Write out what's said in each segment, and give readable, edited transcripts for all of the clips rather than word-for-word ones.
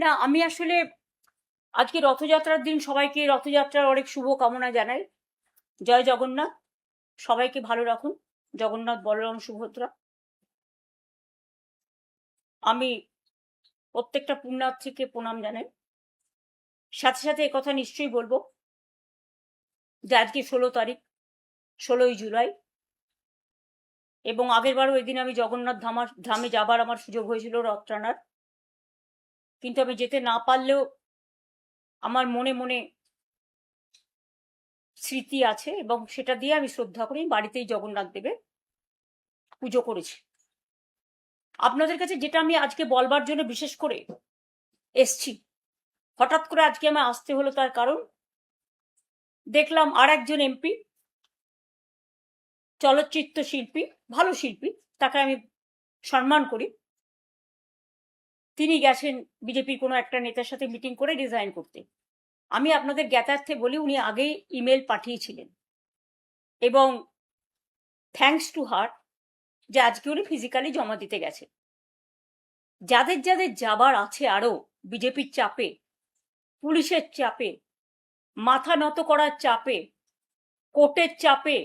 না, আমি আসলে আজকে রথযাত্রার দিন সবাইকে রথযাত্রার অনেক শুভ কামনা জানাই। জয় জগন্নাথ। সবাইকে ভালো রাখুন। জগন্নাথ, বলরাম, সুভদ্রা। আমি প্রত্যেকটা পুণ্যার্থীকে প্রণাম জানাই। সাথে সাথে একথা নিশ্চয়ই বলবো যে আজকে 16 তারিখ, 16ই জুলাই, এবং আগেরবারও এদিন আমি জগন্নাথ ধামে যাবার আমার সুযোগ হয়েছিল রথ টানার, কিন্তু আমি যেতে না পারলেও আমার মনে মনে স্মৃতি আছে এবং সেটা দিয়ে আমি শ্রদ্ধা করি। বাড়িতেই জগন্নাথ দেবের পুজো করেছি। আপনাদের কাছে যেটা আমি আজকে বলবার জন্য বিশেষ করে এসছি, হঠাৎ করে আজকে আমার আসতে হলো, তার কারণ দেখলাম আর একজন এমপি, চলচ্চিত্র শিল্পী, ভালো শিল্পী, তাকে আমি সম্মান করি, তিনি গেছেন বিজেপির কোনো একটা নেতার সাথে মিটিং করে রিজাইন করতে। আমি আপনাদের জ্ঞাতার্থে বলি, উনি আগেই ইমেল পাঠিয়েছিলেন এবং থ্যাঙ্কস টু হার যে আজকে উনি ফিজিক্যালি জমা দিতে গেছে। যাদের যাদের যাবার আছে আরো বিজেপির চাপে, পুলিশের চাপে, মাথা নত করার চাপে, কোর্টের চাপে,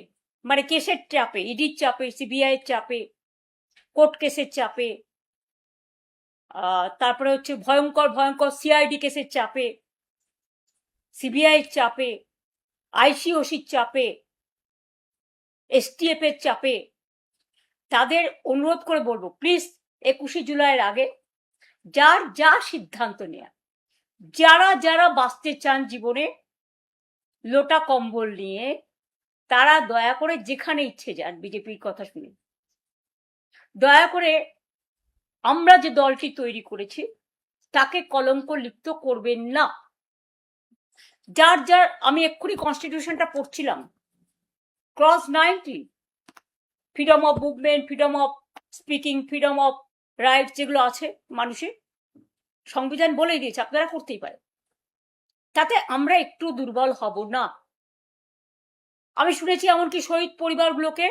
মানে কেসের চাপে, ইডির চাপে, সিবিআই এর চাপে, কোর্ট কেসের চাপে, তারপরে হচ্ছে ভয়ঙ্কর ভয়ঙ্কর সিআইডি কেসের চাপে, সিবিআই এর চাপে, আইসিওসির চাপে, এসটিএফ এর চাপে, তাদের অনুরোধ করে বলবো, প্লিজ 21শে জুলাইয়ের আগে যার যা সিদ্ধান্ত নেয়া, যারা যারা বাঁচতে চান জীবনে লোটা কম্বল নিয়ে, তারা দয়া করে যেখানে ইচ্ছে যান বিজেপির কথা শুনে। দয়া করে আমরা যে দলটি তৈরি করেছি তাকে কলঙ্ক লিপ্ত করবেন না। যার যার, আমি এক্ষুনি কনস্টিটিউশনটা পড়ছিলাম, clause 90, freedom of movement, freedom of speaking, freedom of rights, যেগুলো আছে মানুষের, সংবিধান বলেই দিয়েছে আপনারা করতেই পারেন। তাতে আমরা একটু দুর্বল হব না। আমি শুনেছি এমনকি শহীদ পরিবারগুলোকে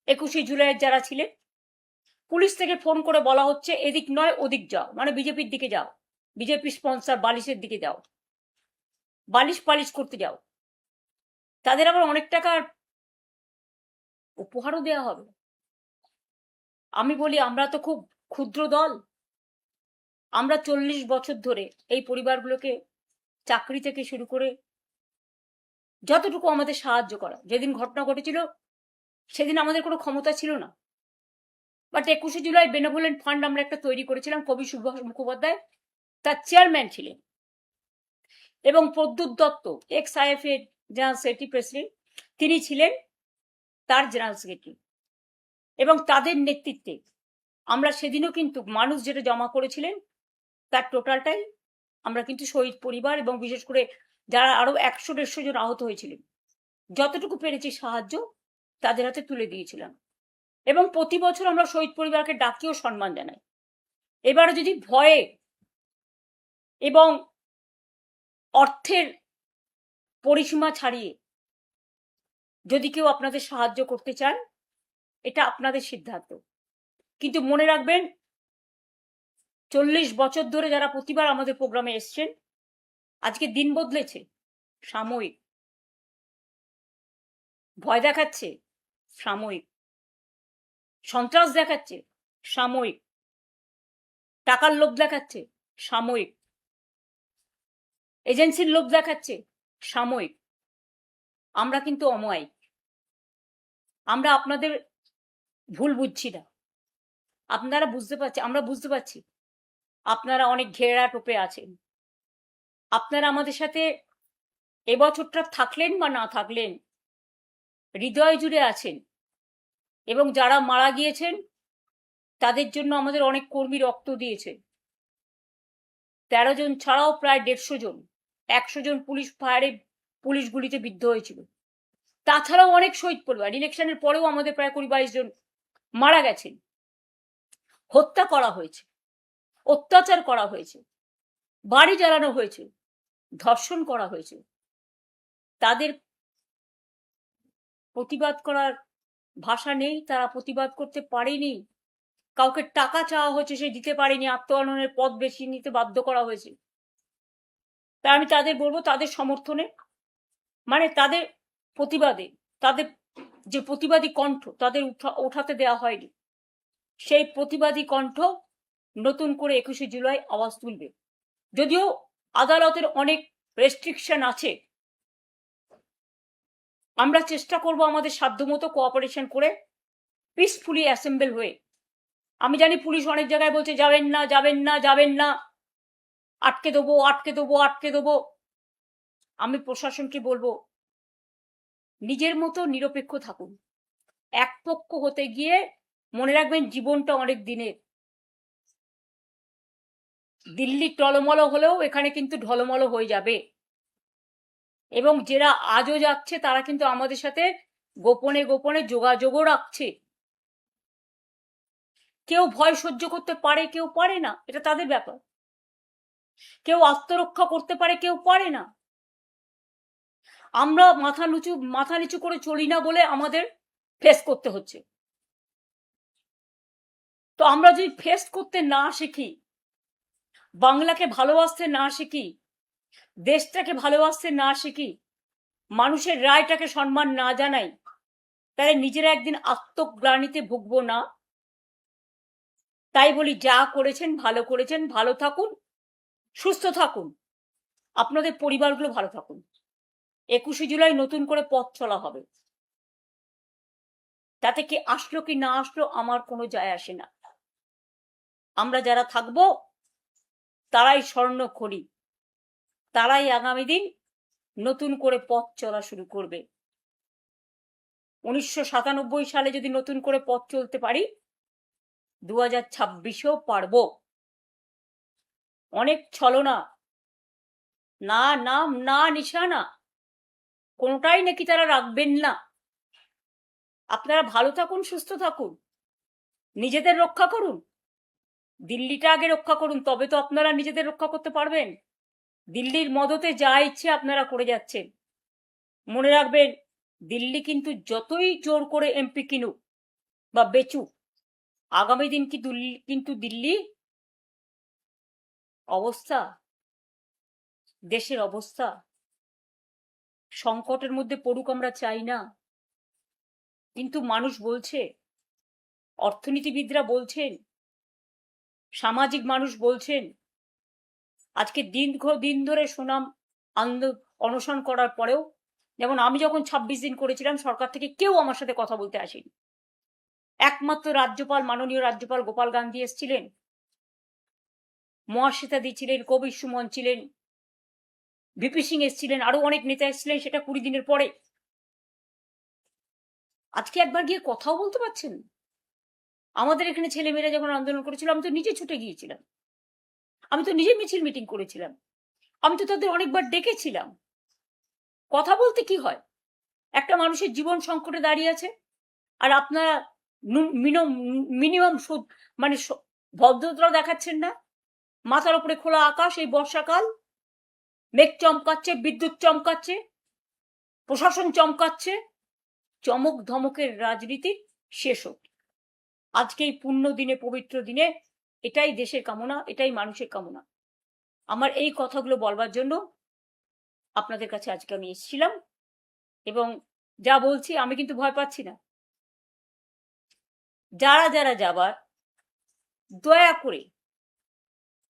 21শে জুলাইয়ের যারা ছিলেন, পুলিশ থেকে ফোন করে বলা হচ্ছে এদিক নয় ওদিক যাও, মানে বিজেপির দিকে যাও, বিজেপি স্পন্সর বালিশের দিকে যাও, বালিশ পালিশ করতে যাও। তাদের আবার অনেক টাকার উপহারও দেওয়া হবে। আমি বলি, আমরা তো খুব ক্ষুদ্র দল। আমরা 40 বছর ধরে এই পরিবারগুলোকে চাকরি থেকে শুরু করে যতটুকু আমাদের সাহায্য করা, যেদিন ঘটনা ঘটেছিল সেদিন আমাদের কোনো ক্ষমতা ছিল না, বাট 21শে জুলাই বেনেভোলেন্ট ফান্ড আমরা একটা তৈরি করেছিলাম, কবি সুভাষ মুখোপাধ্যায় তার চেয়ারম্যান ছিলেন, এবং প্রদ্যুৎ দত্ত এক্স আইএফ এর জেনারেল সেক্রেটারি প্রেসিডেন্ট, তিনি ছিলেন তার জেনারেল সেক্রেটারি, এবং তাদের নেতৃত্বে আমরা সেদিনও কিন্তু মানুষ যেটা জমা করেছিলেন তার টোটালটাই আমরা কিন্তু শহীদ পরিবার এবং বিশেষ করে যারা আরো 100-150 জন আহত হয়েছিলেন, যতটুকু পেরেছি সাহায্য তাদের হাতে তুলে দিয়েছিলাম। এবং প্রতি বছর আমরা শহীদ পরিবারকে ডাকিও সম্মান জানাই। এবারে যদি ভয়ে এবং অর্থের পরিসীমা ছাড়িয়ে যদি কেউ আপনাদের সাহায্য করতে চান, এটা আপনাদের সিদ্ধান্ত, কিন্তু মনে রাখবেন 40 বছর ধরে যারা প্রতিবার আমাদের প্রোগ্রামে এসছেন, আজকে দিন বদলেছে, সাময়িক। ভয় দেখাচ্ছে, সাময়িক। সন্ত্রাস দেখাচ্ছে, সাময়িক। টাকার লোভ দেখাচ্ছে, সাময়িক। এজেন্সির লোভ দেখাচ্ছে, সাময়িক। আমরা কিন্তু অমায়িক। আমরা আপনাদের ভুল বুঝছি না, আপনারা বুঝতে পারছি, আমরা বুঝতে পারছি আপনারা অনেক ঘেরা টোপে আছেন। আপনারা আমাদের সাথে এবছরটা থাকলেন বা না থাকলেন, হৃদয় জুড়ে আছেন, এবং যারা মারা গিয়েছেন তাদের জন্য আমাদের অনেক কর্মী রক্ত দিয়েছে। 13 জন ছাড়াও প্রায় 150 জন, 100 জন পুলিশ ফায়ারে, পুলিশ গুলিতে বিদ্ধ হয়েছিল। তাছাড়াও অনেক শহীদ পরিবার, ইলেকশনের পরেও আমাদের প্রায় 20-22 জন মারা গেছেন, হত্যা করা হয়েছে, অত্যাচার করা হয়েছে, বাড়ি জ্বালানো হয়েছে, ধর্ষণ করা হয়েছে। তাদের প্রতিবাদ করার ভাষা নেই, তারা প্রতিবাদ করতে পারেনি, কাউকে টাকা চাওয়া হয়েছে, সে দিতে পারেনি, আত্মহননের পথ বেছে নিতে বাধ্য করা হয়েছে। তাই আমি তাদের বলবো, তাদের সমর্থনে, মানে তাদের প্রতিবাদে, তাদের যে প্রতিবাদী কণ্ঠ তাদের ওঠাতে দেওয়া হয়নি, সেই প্রতিবাদী কণ্ঠ নতুন করে 21শে জুলাই আওয়াজ তুলবে। যদিও আদালতের অনেক রেস্ট্রিকশন আছে, আমরা চেষ্টা করব আমাদের সাধ্যমতো কোঅপারেশন করে পিসফুলি অ্যাসেম্বল হয়ে। আমি জানি পুলিশ অনেক জায়গায় বলছে যাবেন না, যাবেন না, যাবেন না, আটকে দেবো, আটকে দেবো, আটকে দেবো। আমি প্রশাসনকে বলবো, নিজের মতো নিরপেক্ষ থাকুন। এক পক্ষ হতে গিয়ে মনে রাখবেন জীবনটা অনেক দিনের। দিল্লি টলমল হলেও এখানে কিন্তু ঢলমল হয়ে যাবে, এবং যারা আজও যাচ্ছে তারা কিন্তু আমাদের সাথে গোপনে গোপনে যোগাযোগও রাখছে। কেউ ভয় সহ্য করতে পারে, কেউ পারে না, এটা তাদের ব্যাপার। কেউ আত্মরক্ষা করতে পারে, কেউ পারে না। আমরা মাথা নিচু করে চলি না বলে আমাদের ফেস করতে হচ্ছে। তো আমরা যদি ফেস করতে না শিখি, বাংলাকে ভালোবাসতে না শিখি, দেশটাকে ভালোবাসতে না শিখি, মানুষের রায়টাকে সম্মান না জানাই, তাহলে নিজেরা একদিন আত্মগ্লানিতে ভুগবো না। তাই বলি, যা করেছেন ভালো করেছেন, ভালো থাকুন, সুস্থ থাকুন, আপনাদের পরিবারগুলো ভালো থাকুন। 21শে জুলাই নতুন করে পথ চলা হবে, তাতে কি আসলো কি না আসলো আমার কোনো যায় আসে না। আমরা যারা থাকবো তারাই স্বর্ণখনি, তারাই আগামী দিন নতুন করে পথ চলা শুরু করবে। 1997 সালে যদি নতুন করে পথ চলতে পারি, 2026-এও পারবো। অনেক ছলনা, না নাম না নিশানা, কোনোটাই নাকি তারা রাখবেন না। আপনারা ভালো থাকুন, সুস্থ থাকুন, নিজেদের রক্ষা করুন, দিল্লিটা আগে রক্ষা করুন, তবে তো আপনারা নিজেদের রক্ষা করতে পারবেন। দিল্লির মদতে যা ইচ্ছে আপনারা করে যাচ্ছেন। মনে রাখবেন, দিল্লি যতই জোর করে এমপি কিনুক বা বেচুক, আগামী দিন কিন্তু দিল্লি অবস্থা, দেশের অবস্থা সংকটের মধ্যে পড়ুক, আমরা চাই না। কিন্তু মানুষ বলছে, অর্থনীতিবিদরা বলছেন, সামাজিক মানুষ বলছেন, আজকে দীর্ঘদিন ধরে সুনাম অনশন করার পরেও, যেমন আমি যখন 26 দিন করেছিলাম, সরকার থেকে কেউ আমার সাথে কথা বলতে আসেনি। একমাত্র রাজ্যপাল, মাননীয় রাজ্যপাল গোপাল গান্ধী এসেছিলেন, মহাশ্বেতাদি ছিলেন, কবির সুমন ছিলেন, ভিপি সিং এসেছিলেন, আরো অনেক নেতা এসেছিলেন, সেটা 20 দিনের পরে। আজকে একবার গিয়ে কথাও বলতে পারছেন। আমাদের এখানে ছেলেমেয়েরা যখন আন্দোলন করেছিল, আমি তো নিজে ছুটে গিয়েছিলাম, আমি তো নিজে মিছিল মিটিং করেছিলাম, আমি তো তাদের অনেকবার ডেকেছিলাম। কথা বলতে কি হয়? একটা মানুষের জীবন সংকটে দাঁড়িয়ে আছে, আর আপনারা মিনিমাম মানে ভদ্রতা দেখাচ্ছেন না। মাথার উপরে খোলা আকাশ, এই বর্ষাকাল, মেঘ চমকাচ্ছে, বিদ্যুৎ চমকাচ্ছে, প্রশাসন চমকাচ্ছে, চমক ধমকের রাজনীতি শেষ হোক। আজকে এই পুণ্য দিনে, পবিত্র দিনে, এটাই দেশের কামনা, এটাই মানুষের কামনা। আমার এই কথাগুলো বলবার জন্য আপনাদের কাছে আজকে আমি এসেছিলাম, এবং যা বলছি আমি কিন্তু ভয় পাচ্ছি না। যারা যারা যাবার, দয়া করে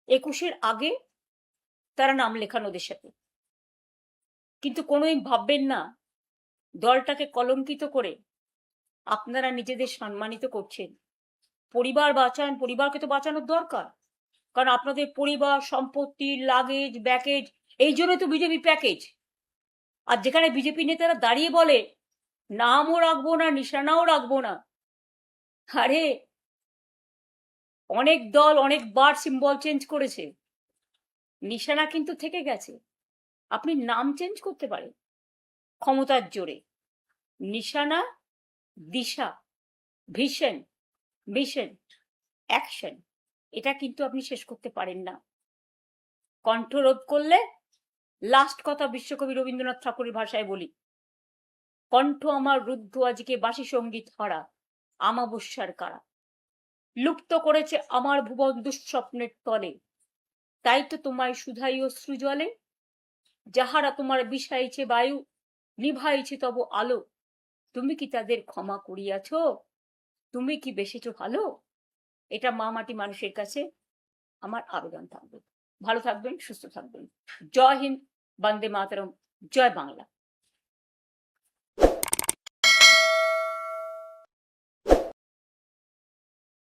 21-এর আগে তারা নাম লেখান ওদের সাথে। কিন্তু কোনোদিন ভাববেন না দলটাকে কলঙ্কিত করে আপনারা নিজেদের সম্মানিত করছেন। পরিবার বাঁচান, পরিবারকে তো বাঁচানোর দরকার, কারণ আপনাদের পরিবার, সম্পত্তি, লাগেজ, ব্যাকেজ, এই জন্য তো বিজেপি প্যাকেজ। আর যেখানে বিজেপি নেতারা দাঁড়িয়ে বলে নামও রাখবো না, নিশানাও রাখবো না, আরে অনেক দল অনেকবার সিম্বল চেঞ্জ করেছে, নিশানা কিন্তু থেকে গেছে। আপনি নাম চেঞ্জ করতে পারেন ক্ষমতার জোরে, নিশানা, দিশা, ভিশন, মিশন, অ্যাকশন, এটা কিন্তু আপনি শেষ করতে পারেন না। কণ্ঠরোধ করলে, লাস্ট কথা বিশ্বকবি রবীন্দ্রনাথ ঠাকুরের ভাষায় বলি, কণ্ঠ আমার রুদ্ধ আজকে বাসি সঙ্গীত হারা, আমাবস্যার কারা। লুপ্ত করেছে আমার ভুবন দুঃস্বপ্নের তলে। তাই তো তোমায় শুধাই অশ্রু জলে, যাহারা তোমার বিষাইছে বায়ু, নিভাইছে তব আলো, তুমি কি তাদের ক্ষমা করিয়াছ? তুমি কি বেসেছো ভালো? এটা মা মাটি মানুষের কাছে আমার আবেদন থাকবে। ভালো থাকবেন, সুস্থ থাকবেন। জয় হিন্দ, বন্দে মাতরম, জয় বাংলা।